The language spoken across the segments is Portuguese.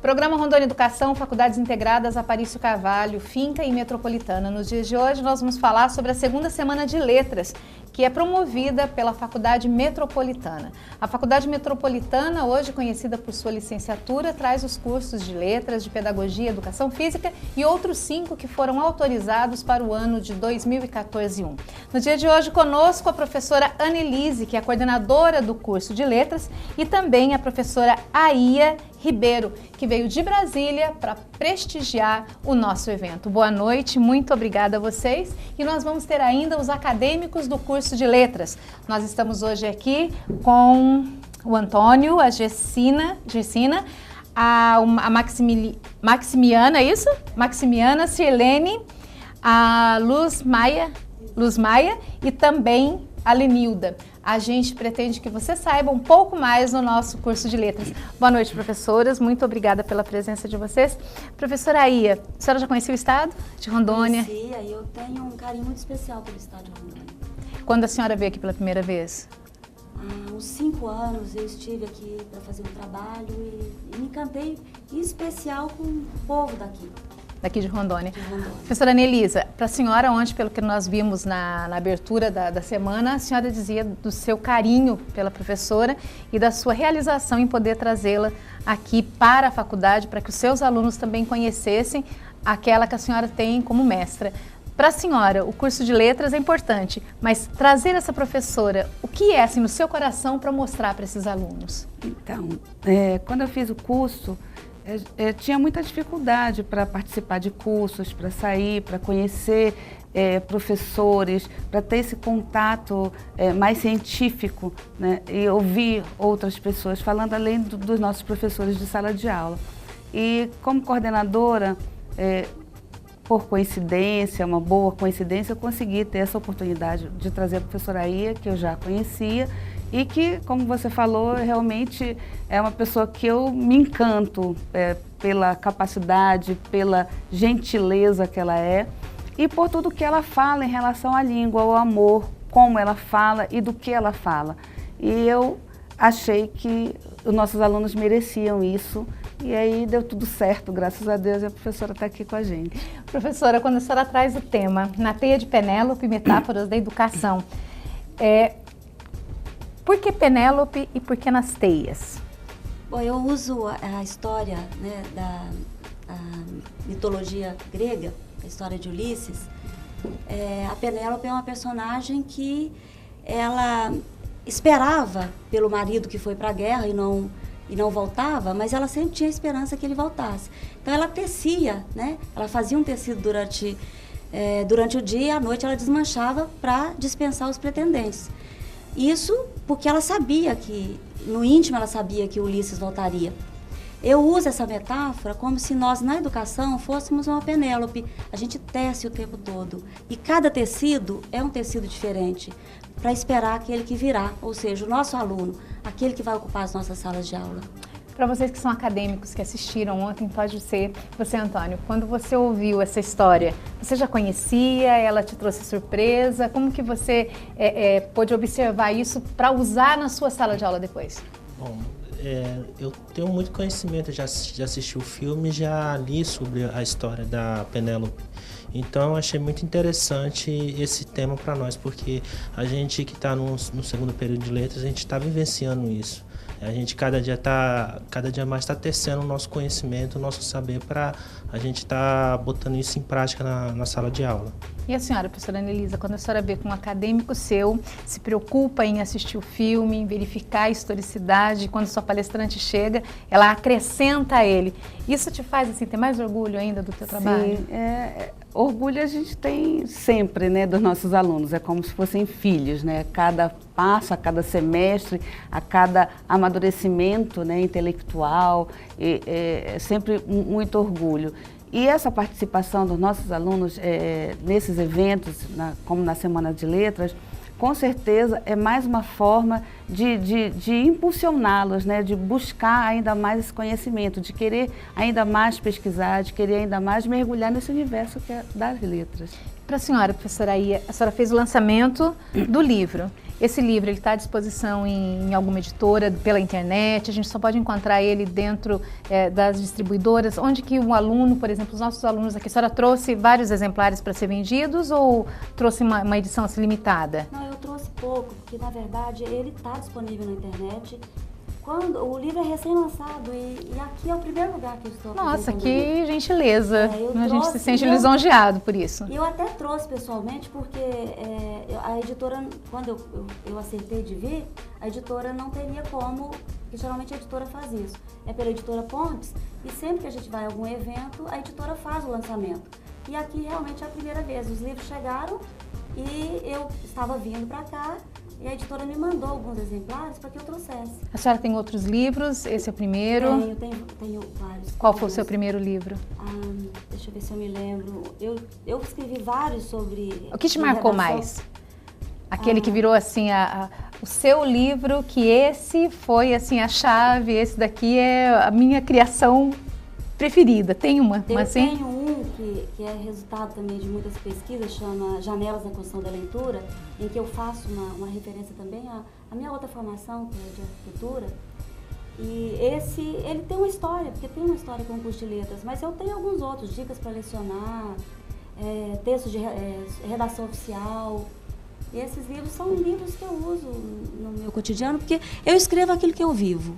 Programa Rondônia Educação, Faculdades Integradas, Aparício Carvalho, Finca e Metropolitana. Nos dias de hoje nós vamos falar sobre a segunda semana de letras, que é promovida pela Faculdade Metropolitana. A Faculdade Metropolitana, hoje conhecida por sua licenciatura, traz os cursos de letras, de pedagogia, educação física e outros 5 que foram autorizados para o ano de 2014-1. No dia de hoje conosco a professora Annelise, que é a coordenadora do curso de letras, e também a professora Aia Ribeiro, que veio de Brasília para prestigiar o nosso evento. Boa noite, muito obrigada a vocês. E nós vamos ter ainda os acadêmicos do curso de letras. Nós estamos hoje aqui com o Antônio, a Gessina, a Maximiana, é isso? Maximiana, Sirlene, a Luz Maia e também a Lenilda. A gente pretende que você saiba um pouco mais no nosso curso de letras. Boa noite, professoras. Muito obrigada pela presença de vocês. Professora Aia, a senhora já conhecia o estado de Rondônia? Conhecia, e eu tenho um carinho muito especial pelo estado de Rondônia. Quando a senhora veio aqui pela primeira vez? Há uns 5 anos eu estive aqui para fazer um trabalho e me encantei, em especial com o povo daqui. Daqui de Rondônia. Rondônia. Professora Annelise, para a senhora, ontem, pelo que nós vimos na abertura da semana, a senhora dizia do seu carinho pela professora e da sua realização em poder trazê-la aqui para a faculdade, para que os seus alunos também conhecessem aquela que a senhora tem como mestra. Para a senhora, o curso de letras é importante, mas trazer essa professora, o que é assim no seu coração para mostrar para esses alunos? Então, quando eu fiz o curso, tinha muita dificuldade para participar de cursos, para sair, para conhecer professores, para ter esse contato mais científico, né? E ouvir outras pessoas falando além dos nossos professores de sala de aula. E como coordenadora, por coincidência, uma boa coincidência, eu consegui ter essa oportunidade de trazer a professora Aia, que eu já conhecia, e que, como você falou, realmente é uma pessoa que eu me encanto pela capacidade, pela gentileza que ela é e por tudo que ela fala em relação à língua, ao amor, como ela fala e do que ela fala. E eu achei que os nossos alunos mereciam isso e aí deu tudo certo, graças a Deus, e a professora está aqui com a gente. Professora, quando a senhora traz o tema Na Teia de Penélope, Metáforas da Educação, por que Penélope e por que nas teias? Bom, eu uso a história, né, da mitologia grega, a história de Ulisses. A Penélope é uma personagem que ela esperava pelo marido que foi para a guerra e não voltava, mas ela sempre tinha esperança que ele voltasse. Então ela tecia, né? Ela fazia um tecido durante o dia e à noite ela desmanchava para dispensar os pretendentes. Isso porque ela sabia que, no íntimo ela sabia que Ulisses voltaria. Eu uso essa metáfora como se nós na educação fôssemos uma Penélope. A gente tece o tempo todo e cada tecido é um tecido diferente para esperar aquele que virá, ou seja, o nosso aluno, aquele que vai ocupar as nossas salas de aula. Para vocês que são acadêmicos, que assistiram ontem, pode ser você, Antônio, quando você ouviu essa história, você já conhecia, ela te trouxe surpresa, como que você pôde observar isso para usar na sua sala de aula depois? Bom, eu tenho muito conhecimento, já assisti o filme, já li sobre a história da Penélope. Então, eu achei muito interessante esse tema para nós, porque a gente que está no segundo período de letras, a gente está vivenciando isso. A gente cada dia mais está tecendo o nosso conhecimento, o nosso saber para a gente estar botando isso em prática na sala de aula. E a senhora, professora Annelise, quando a senhora vê que um acadêmico seu se preocupa em assistir o filme, em verificar a historicidade, quando sua palestrante chega, ela acrescenta a ele. Isso te faz assim, ter mais orgulho ainda do teu trabalho? Sim, orgulho a gente tem sempre, né, dos nossos alunos, é como se fossem filhos, né? Cada passo, a cada semestre, a cada amadurecimento, né, intelectual, é sempre muito orgulho. E essa participação dos nossos alunos nesses eventos, como na Semana de Letras, com certeza é mais uma forma de impulsioná-los, né, de buscar ainda mais esse conhecimento, de querer ainda mais pesquisar, de querer ainda mais mergulhar nesse universo que é das letras. Para a senhora, professora Aia, a senhora fez o lançamento do livro Esse livro está à disposição em alguma editora, pela internet? A gente só pode encontrar ele dentro das distribuidoras? Onde que um aluno, por exemplo, os nossos alunos aqui, a senhora trouxe vários exemplares para ser vendidos ou trouxe uma edição assim, limitada? Não, eu trouxe pouco, porque na verdade ele está disponível na internet. O livro é recém-lançado e aqui é o primeiro lugar que eu estou. Nossa, que gentileza. A gente se sente eu, lisonjeado por isso. E eu até trouxe pessoalmente porque a editora, quando eu aceitei de vir, a editora não teria como, porque geralmente a editora faz isso. É pela editora Pontes e sempre que a gente vai a algum evento, a editora faz o lançamento. E aqui realmente é a primeira vez. Os livros chegaram e eu estava vindo para cá. E a editora me mandou alguns exemplares para que eu trouxesse. A senhora tem outros livros? Esse é o primeiro? Tenho vários. Qual foi o seu primeiro livro? Deixa eu ver se eu me lembro. Eu escrevi vários sobre... O que te marcou mais? Aquele que virou assim o seu livro, que esse foi assim a chave, esse daqui é a minha criação preferida. Tem uma? Assim? Tenho um que é resultado também de muitas pesquisas, chama Janelas na Construção da Leitura, em que eu faço uma referência também à minha outra formação, que é de arquitetura. E ele tem uma história, porque tem uma história com o curso de letras, mas eu tenho alguns outros, dicas para lecionar, textos de redação oficial. E esses livros são livros que eu uso no meu cotidiano, porque eu escrevo aquilo que eu vivo.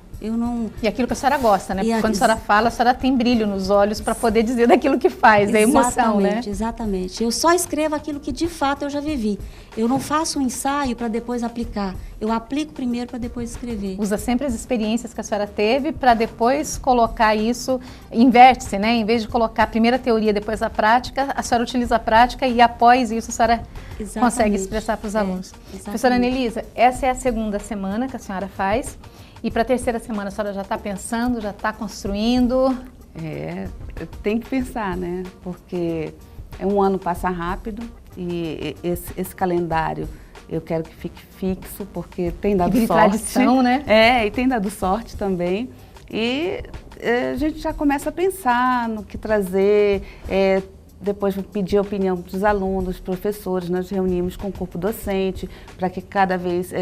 E aquilo que a senhora gosta, né? Porque quando a senhora fala, a senhora tem brilho nos olhos para poder dizer daquilo que faz, da emoção, né? Exatamente. Eu só escrevo aquilo que de fato eu já vivi. Eu não faço um ensaio para depois aplicar. Eu aplico primeiro para depois escrever. Usa sempre as experiências que a senhora teve para depois colocar isso, inverte-se, né? Em vez de colocar a primeira teoria, depois a prática, a senhora utiliza a prática e após isso a senhora consegue expressar para os alunos. Professora Anelisa, essa é a segunda semana que a senhora faz. E para a terceira semana a senhora já está pensando, já está construindo? Tem que pensar, né? Porque um ano passa rápido e esse calendário eu quero que fique fixo, porque tem dado sorte. Tradição, né? E tem dado sorte também. E a gente já começa a pensar no que trazer, depois pedir a opinião dos alunos, dos professores, nós reunimos com o corpo docente para que cada vez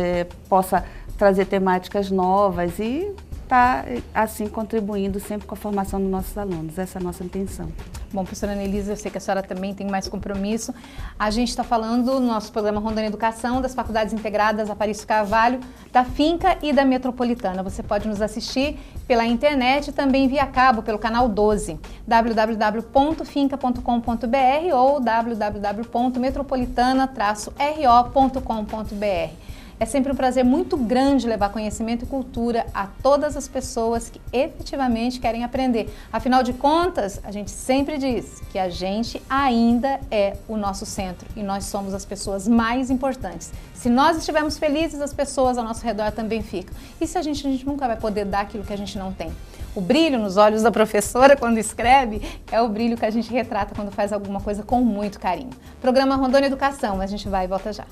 possa trazer temáticas novas e está, assim, contribuindo sempre com a formação dos nossos alunos. Essa é a nossa intenção. Bom, professora Anelisa, eu sei que a senhora também tem mais compromisso. A gente está falando no nosso programa Rondônia Educação, das Faculdades Integradas Aparício Carvalho, da Finca e da Metropolitana. Você pode nos assistir pela internet e também via cabo, pelo canal 12, www.finca.com.br ou www.metropolitana-ro.com.br. É sempre um prazer muito grande levar conhecimento e cultura a todas as pessoas que efetivamente querem aprender. Afinal de contas, a gente sempre diz que a gente ainda é o nosso centro e nós somos as pessoas mais importantes. Se nós estivermos felizes, as pessoas ao nosso redor também ficam. E se a gente nunca vai poder dar aquilo que a gente não tem. O brilho nos olhos da professora quando escreve é o brilho que a gente retrata quando faz alguma coisa com muito carinho. Programa Rondônia Educação, a gente vai e volta já.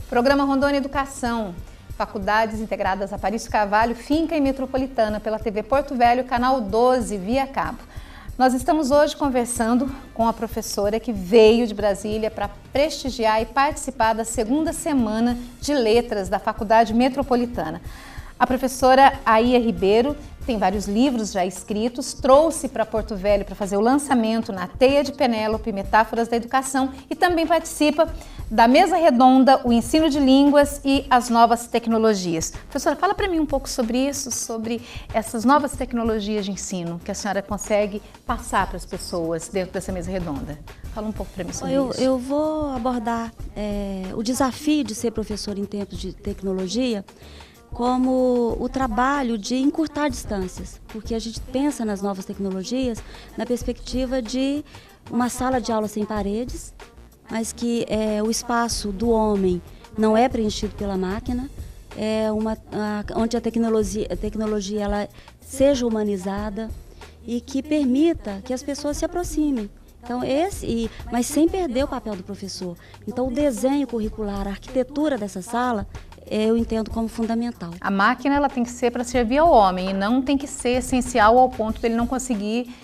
Programa Rondônia Educação, Faculdades Integradas Aparício Carvalho, Finca e Metropolitana, pela TV Porto Velho, canal 12, via cabo. Nós estamos hoje conversando com a professora que veio de Brasília para prestigiar e participar da segunda semana de letras da Faculdade Metropolitana. A professora Aia Ribeiro tem vários livros já escritos, trouxe para Porto Velho para fazer o lançamento na Teia de Penélope, Metáforas da Educação, e também participa da Mesa Redonda, o Ensino de Línguas e as Novas Tecnologias. Professora, fala para mim um pouco sobre isso, sobre essas novas tecnologias de ensino que a senhora consegue passar para as pessoas dentro dessa Mesa Redonda. Fala um pouco para mim sobre isso. Eu vou abordar o desafio de ser professor em tempos de tecnologia como o trabalho de encurtar distâncias, porque a gente pensa nas novas tecnologias na perspectiva de uma sala de aula sem paredes, mas que o espaço do homem não é preenchido pela máquina, onde a tecnologia ela seja humanizada e que permita que as pessoas se aproximem. Então mas sem perder o papel do professor. Então o desenho curricular, a arquitetura dessa sala eu entendo como fundamental. A máquina ela tem que ser para servir ao homem e não tem que ser essencial ao ponto dele não conseguir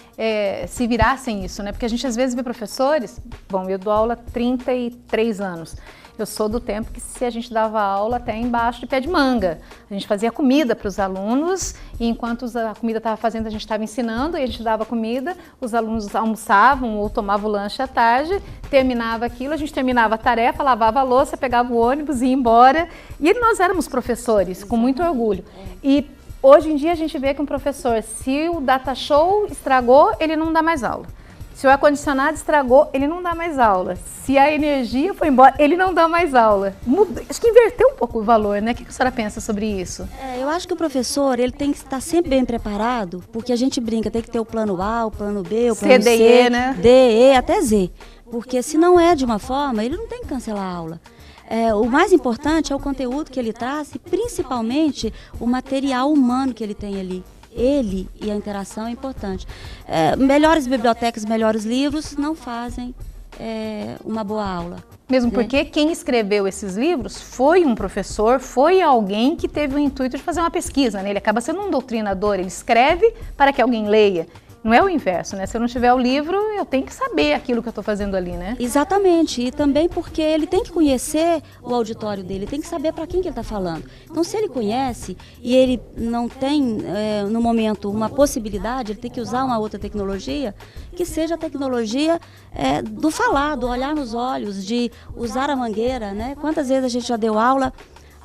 se virar sem isso, né? Porque a gente às vezes vê professores, bom, eu dou aula há 33 anos, eu sou do tempo que se a gente dava aula até embaixo de pé de manga. A gente fazia comida para os alunos e enquanto a comida estava fazendo, a gente estava ensinando e a gente dava comida, os alunos almoçavam ou tomavam o lanche à tarde, terminava aquilo, a gente terminava a tarefa, lavava a louça, pegava o ônibus e ia embora. E nós éramos professores, com muito orgulho. E hoje em dia a gente vê que um professor, se o data show estragou, ele não dá mais aula. Se o ar-condicionado estragou, ele não dá mais aula. Se a energia foi embora, ele não dá mais aula. Acho que inverteu um pouco o valor, né? O que a senhora pensa sobre isso? Eu acho que o professor ele tem que estar sempre bem preparado, porque a gente brinca, tem que ter o plano A, o plano B, o plano C, C, né? D, E, até Z. Porque se não é de uma forma, ele não tem que cancelar a aula. O mais importante é o conteúdo que ele traz e principalmente o material humano que ele tem ali. Ele e a interação é importante. Melhores bibliotecas, melhores livros não fazem uma boa aula. Mesmo porque quem escreveu esses livros foi um professor, foi alguém que teve o intuito de fazer uma pesquisa, né? Ele acaba sendo um doutrinador, ele escreve para que alguém leia. Não é o inverso, né? Se eu não tiver o livro, eu tenho que saber aquilo que eu estou fazendo ali, né? Exatamente, e também porque ele tem que conhecer o auditório dele, tem que saber para quem que ele está falando. Então, se ele conhece e ele não tem, no momento, uma possibilidade, ele tem que usar uma outra tecnologia, que seja a tecnologia do falar, do olhar nos olhos, de usar a mangueira, né? Quantas vezes a gente já deu aula,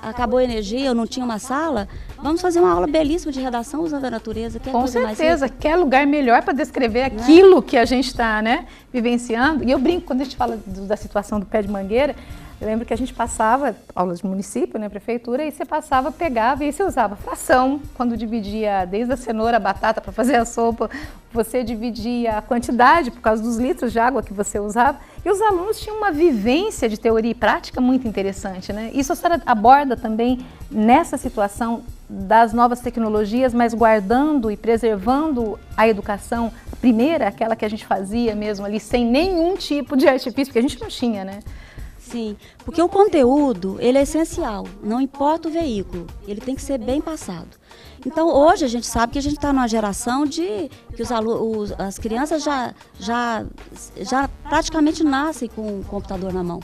acabou a energia, eu não tinha uma sala, vamos fazer uma aula belíssima de redação usando a natureza. Com certeza, quer lugar melhor para descrever aquilo que a gente está, né, vivenciando. E eu brinco, quando a gente fala da situação do pé de mangueira, eu lembro que a gente passava, aulas de município, né, prefeitura, e você passava, pegava e aí você usava fração, quando dividia desde a cenoura, a batata para fazer a sopa, você dividia a quantidade por causa dos litros de água que você usava, e os alunos tinham uma vivência de teoria e prática muito interessante, né? Isso a senhora aborda também nessa situação das novas tecnologias, mas guardando e preservando a educação primeira, aquela que a gente fazia mesmo ali, sem nenhum tipo de artifício, porque a gente não tinha, né? Sim, porque o conteúdo, ele é essencial, não importa o veículo, ele tem que ser bem passado. Então, hoje a gente sabe que a gente está numa geração de que as crianças já praticamente nascem com o computador na mão,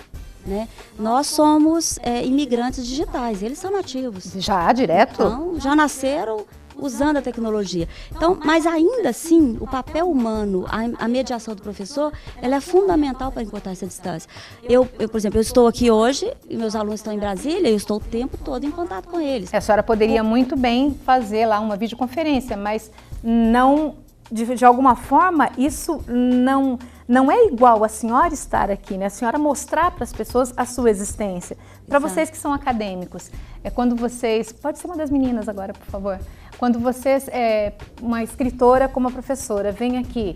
né? Nós somos imigrantes digitais, eles são nativos. Já, direto? Então, já nasceram usando a tecnologia. Então, mas ainda assim, o papel humano, a mediação do professor, ela é fundamental para encurtar essa distância. Eu, por exemplo, eu estou aqui hoje, e meus alunos estão em Brasília, eu estou o tempo todo em contato com eles. A senhora poderia muito bem fazer lá uma videoconferência, mas não, de alguma forma, isso não é igual a senhora estar aqui, né? A senhora mostrar para as pessoas a sua existência. Para vocês que são acadêmicos, quando vocês... Pode ser uma das meninas agora, por favor. Quando vocês, uma escritora como a professora, vem aqui,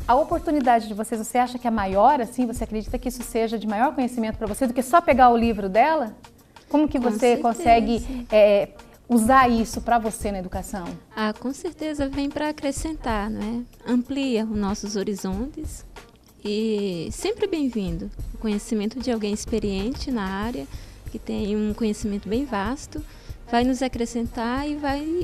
a oportunidade de vocês, você acha que é maior, assim? Você acredita que isso seja de maior conhecimento para você do que só pegar o livro dela? Como que você consegue usar isso para você na educação? Com certeza vem para acrescentar, né? Amplia os nossos horizontes e sempre bem-vindo. O conhecimento de alguém experiente na área, que tem um conhecimento bem vasto, vai nos acrescentar e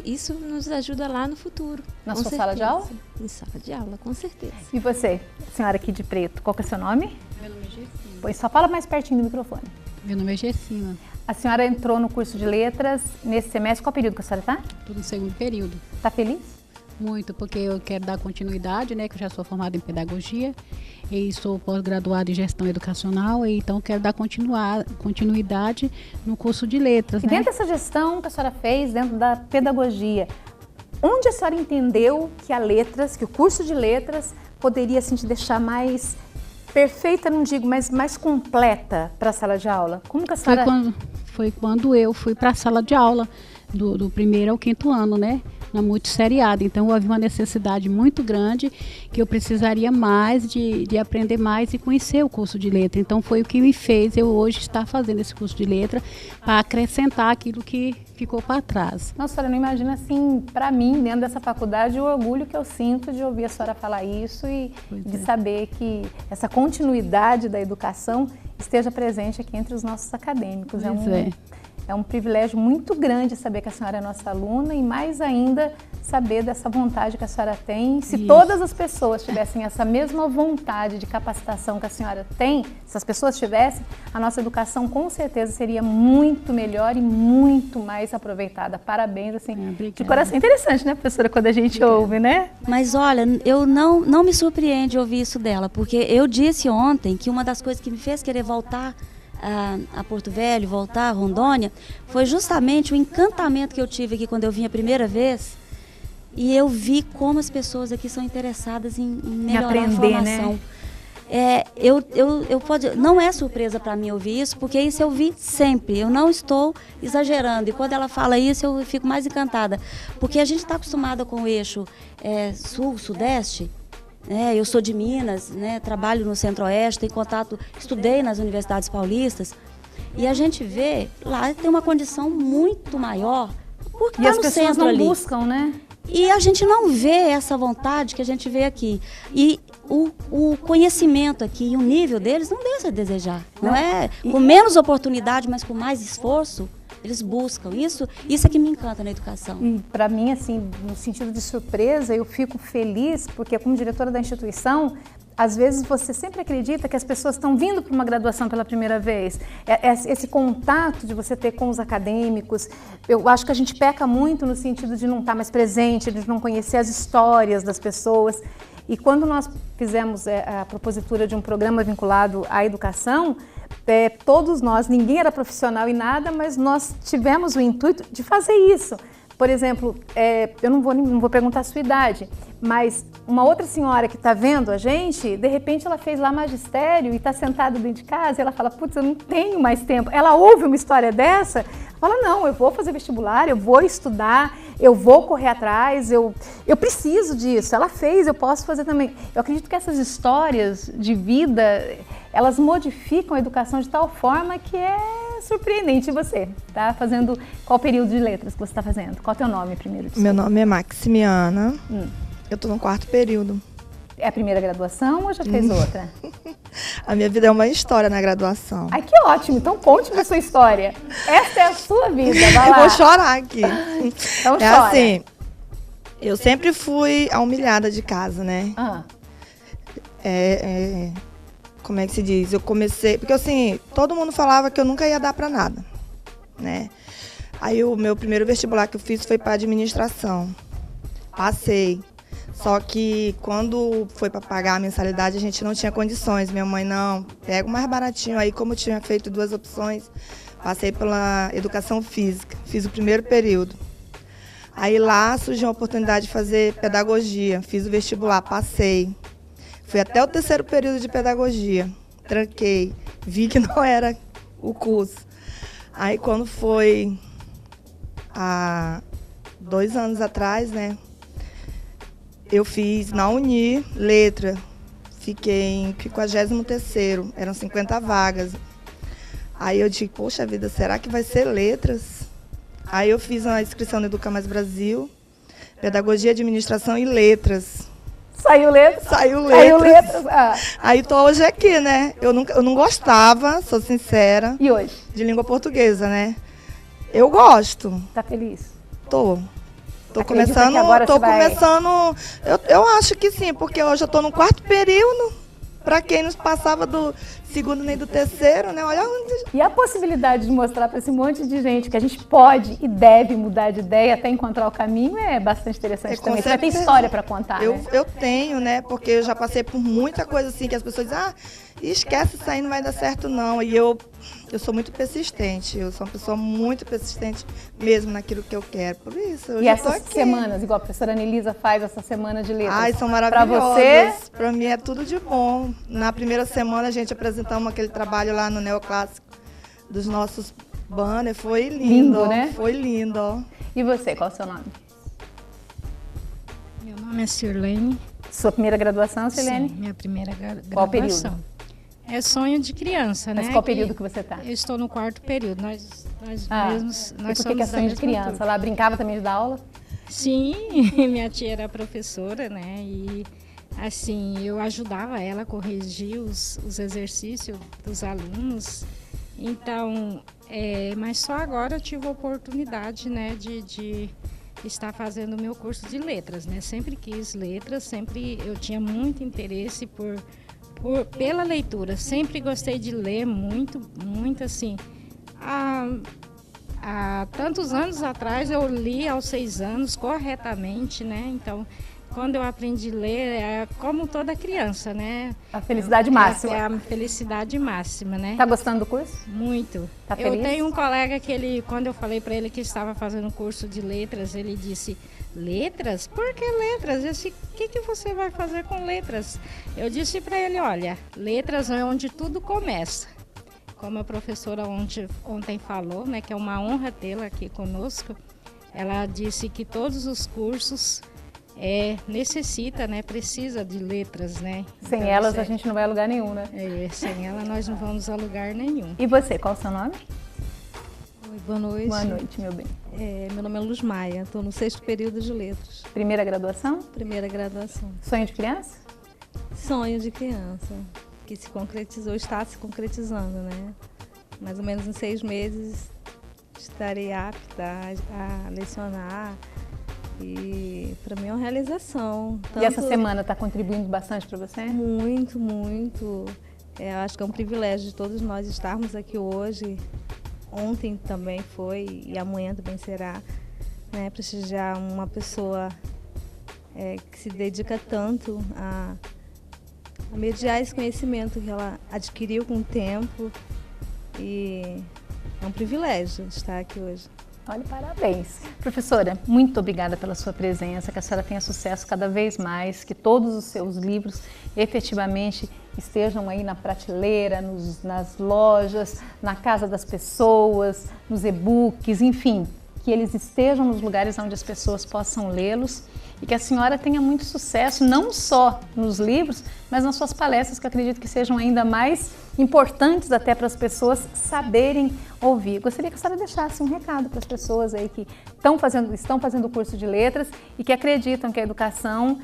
isso nos ajuda lá no futuro. Na sua sala de aula? Em sala de aula, com certeza. E você, senhora aqui de preto, qual que é o seu nome? Meu nome é Gessima. Pois só fala mais pertinho do microfone. Meu nome é Gessima. A senhora entrou no curso de letras nesse semestre. Qual período que a senhora está? Estou no segundo período. Está feliz? Muito, porque eu quero dar continuidade, né? Que eu já sou formada em pedagogia e sou pós-graduada em gestão educacional, e então quero dar continuidade no curso de letras. E dentro dessa gestão que a senhora fez, dentro da pedagogia, onde a senhora entendeu que que o curso de letras poderia assim, te deixar mais perfeita, não digo, mas mais completa para a sala de aula? Como que a senhora... Foi quando eu fui para a sala de aula, do primeiro ao quinto ano, né? Na multisseriada. Então, havia uma necessidade muito grande que eu precisaria mais de aprender mais e conhecer o curso de letra. Então, foi o que me fez eu hoje estar fazendo esse curso de letra para acrescentar aquilo que ficou para trás. Nossa, a senhora não imagina, assim, para mim, dentro dessa faculdade, o orgulho que eu sinto de ouvir a senhora falar isso e de saber que essa continuidade da educação esteja presente aqui entre os nossos acadêmicos. É um privilégio muito grande saber que a senhora é nossa aluna e mais ainda saber dessa vontade que a senhora tem. Se todas as pessoas tivessem essa mesma vontade de capacitação que a senhora tem, se as pessoas tivessem, a nossa educação com certeza seria muito melhor e muito mais aproveitada. Parabéns, assim, de coração. Interessante, né, professora, quando a gente ouve, né? Mas olha, eu não me surpreende ouvir isso dela, porque eu disse ontem que uma das coisas que me fez querer voltar a Porto Velho, voltar a Rondônia, foi justamente o encantamento que eu tive aqui quando eu vim a primeira vez. E eu vi como as pessoas aqui são interessadas em melhorar aprender, a formação. Né? Não é surpresa para mim ouvir isso, porque isso eu vi sempre. Eu não estou exagerando. E quando ela fala isso, eu fico mais encantada. Porque a gente está acostumada com o eixo sul, sudeste. Eu sou de Minas, né, trabalho no Centro-Oeste, tenho contato, estudei nas universidades paulistas. E a gente vê, lá tem uma condição muito maior. Porque e as pessoas não buscam, né? E a gente não vê essa vontade que a gente vê aqui. E o conhecimento aqui e o nível deles não deixa a desejar. Não é com menos oportunidade, mas com mais esforço, eles buscam. Isso é que me encanta na educação. E para mim, assim, no sentido de surpresa, eu fico feliz, porque como diretora da instituição, às vezes você sempre acredita que as pessoas estão vindo para uma graduação pela primeira vez. Esse contato de você ter com os acadêmicos, eu acho que a gente peca muito no sentido de não estar mais presente, de não conhecer as histórias das pessoas. E quando nós fizemos a propositura de um programa vinculado à educação, todos nós, ninguém era profissional em nada, mas nós tivemos o intuito de fazer isso. Por exemplo, eu não vou perguntar a sua idade, mas uma outra senhora que está vendo a gente, de repente ela fez lá magistério e está sentada dentro de casa e ela fala, putz, eu não tenho mais tempo. Ela ouve uma história dessa, fala, não, eu vou fazer vestibular, eu vou estudar, eu vou correr atrás, eu preciso disso. Ela fez, eu posso fazer também. Eu acredito que essas histórias de vida, elas modificam a educação de tal forma que é surpreendente. E você? Tá fazendo qual período de letras que você está fazendo? Qual é o teu nome primeiro? Meu nome é Maximiana. Eu estou no 4º período. É a primeira graduação ou já fez outra? A minha vida é uma história na graduação. Ai, que ótimo! Então conte-me a sua história. Essa é a sua vida, vai lá. Eu vou chorar aqui. Então chora. Assim, eu sempre fui a humilhada de casa, né? Como é que se diz? Eu comecei... Porque assim, todo mundo falava que eu nunca ia dar pra nada, né? Aí o meu primeiro vestibular que eu fiz foi para administração. Passei. Só que quando foi para pagar a mensalidade, a gente não tinha condições. Minha mãe, não, pega o mais baratinho. Aí, como eu tinha feito 2 opções, passei pela educação física. Fiz o primeiro período. Aí lá surgiu a oportunidade de fazer pedagogia. Fiz o vestibular, passei. Fui até o 3º período de pedagogia. Tranquei. Vi que não era o curso. Aí quando foi há 2 anos atrás, né? Eu fiz na Uni, letra, fiquei em 53º, eram 50 vagas. Aí eu disse, poxa vida, será que vai ser letras? Aí eu fiz a inscrição no Educa Mais Brasil, pedagogia, administração e letras. Saiu letras? Saiu letras. Saiu letras. Aí tô hoje aqui, né? Eu não gostava, sou sincera. E hoje? De língua portuguesa, né? Eu gosto. Tá feliz? Tô Acredita começando, que agora você vai... eu acho que sim, porque hoje eu tô no 4º período, para quem nos passava do 2º nem do 3º, né? Olha onde... E a possibilidade de mostrar para esse monte de gente que a gente pode e deve mudar de ideia até encontrar o caminho é bastante interessante também. Você vai ter história para contar, né? Eu tenho, né? Porque eu já passei por muita coisa assim, que as pessoas dizem, esquece isso aí, não vai dar certo não. E eu sou muito persistente, eu sou uma pessoa muito persistente mesmo naquilo que eu quero. Por isso, eu e já essas tô aqui. Semanas, igual a professora Anelisa faz essa semana de letras. Ai, são maravilhosas. Para você? Para mim é tudo de bom. Na primeira semana a gente apresentamos aquele trabalho lá no Neoclássico dos nossos banners. Foi lindo, né? Foi lindo, ó. E você, qual é o seu nome? Meu nome é Sirlene. Sua primeira graduação, Sirlene? Sim, minha primeira graduação. Qual período? É sonho de criança, né? Mas qual período que você está? Eu estou no 4º período. Nós mesmos, nós e por que é sonho de criança? Turma. Ela brincava também de dar aula? Sim, minha tia era professora, né? E assim, eu ajudava ela a corrigir os exercícios dos alunos. Então, mas só agora eu tive a oportunidade, né, de estar fazendo o meu curso de letras, né? Sempre quis letras, sempre eu tinha muito interesse pela leitura. Sempre gostei de ler muito assim. Há tantos anos atrás eu li aos 6 anos corretamente, né? Então, quando eu aprendi a ler, é como toda criança, né? A felicidade máxima. É a felicidade máxima, né? Tá gostando do curso? Muito. Tá feliz? Eu tenho um colega que quando eu falei para ele que estava fazendo curso de letras, ele disse: letras? Por que letras? Eu disse: o que você vai fazer com letras? Eu disse para ele: olha, letras é onde tudo começa. Como a professora ontem falou, né, que é uma honra tê-la aqui conosco, ela disse que todos os cursos necessita, né, precisa de letras, né? Sem então, elas a gente não vai a lugar nenhum, né? Sem ela nós não vamos a lugar nenhum. E você, qual é o seu nome? Oi, boa noite. Boa noite, meu bem. Meu nome é Luz Maia, estou no 6º período de letras. Primeira graduação? Primeira graduação. Sonho de criança? Sonho de criança, que se concretizou, está se concretizando, né? Mais ou menos em 6 meses estarei apta a lecionar. E para mim é uma realização. E essa semana está contribuindo bastante para você? Muito, muito. Eu acho que é um privilégio de todos nós estarmos aqui hoje. Ontem também foi e amanhã também será, né? Prestigiar uma pessoa que se dedica tanto a mediar esse conhecimento que ela adquiriu com o tempo. E é um privilégio estar aqui hoje. Olha, parabéns. Professora, muito obrigada pela sua presença, que a senhora tenha sucesso cada vez mais, que todos os seus livros efetivamente estejam aí na prateleira, nas lojas, na casa das pessoas, nos e-books, enfim, que eles estejam nos lugares onde as pessoas possam lê-los e que a senhora tenha muito sucesso, não só nos livros, mas nas suas palestras, que eu acredito que sejam ainda mais importantes até para as pessoas saberem ouvir. Gostaria que a senhora deixasse um recado para as pessoas aí que estão fazendo o curso de letras e que acreditam que a educação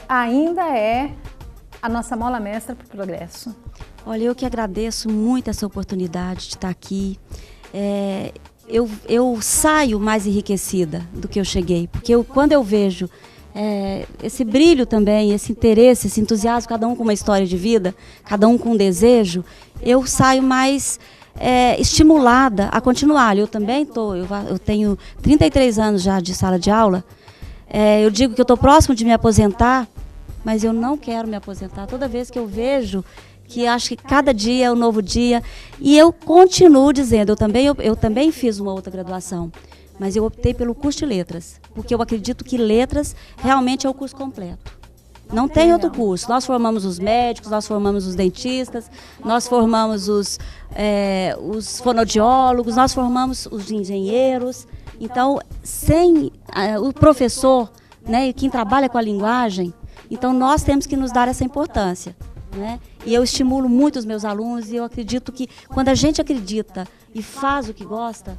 ainda é a nossa mola mestra para o progresso. Olha, eu que agradeço muito essa oportunidade de estar aqui. Eu saio mais enriquecida do que eu cheguei, porque quando eu vejo esse brilho também, esse interesse, esse entusiasmo, cada um com uma história de vida, cada um com um desejo, eu saio mais estimulada a continuar. Eu também eu tenho 33 anos já de sala de aula, eu digo que eu estou próximo de me aposentar, mas eu não quero me aposentar. Toda vez que eu vejo que acho que cada dia é um novo dia, e eu continuo dizendo, eu também fiz uma outra graduação, mas eu optei pelo curso de letras, porque eu acredito que letras realmente é o curso completo. Não tem outro curso. Nós formamos os médicos, nós formamos os dentistas, nós formamos os fonoaudiólogos, nós formamos os engenheiros. Então, sem o professor, né, e quem trabalha com a linguagem, então nós temos que nos dar essa importância, né? E eu estimulo muito os meus alunos e eu acredito que quando a gente acredita e faz o que gosta,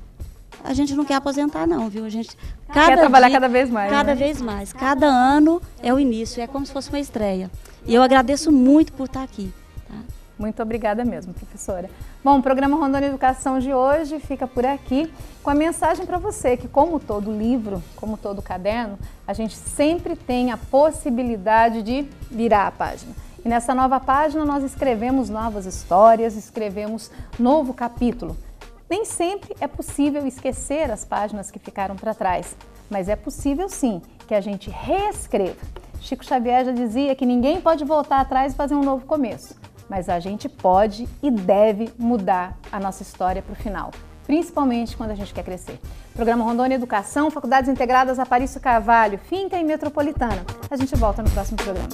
a gente não quer aposentar não, viu? A gente quer trabalhar cada vez mais. Cada vez mais. Cada ano é o início, é como se fosse uma estreia. E eu agradeço muito por estar aqui. Tá? Muito obrigada mesmo, professora. Bom, o programa Rondônia Educação de hoje fica por aqui com a mensagem para você que, como todo livro, como todo caderno, a gente sempre tem a possibilidade de virar a página. E nessa nova página nós escrevemos novas histórias, escrevemos novo capítulo. Nem sempre é possível esquecer as páginas que ficaram para trás, mas é possível sim que a gente reescreva. Chico Xavier já dizia que ninguém pode voltar atrás e fazer um novo começo, mas a gente pode e deve mudar a nossa história para o final, principalmente quando a gente quer crescer. Programa Rondônia Educação, Faculdades Integradas Aparício Carvalho, Finca e Metropolitana. A gente volta no próximo programa.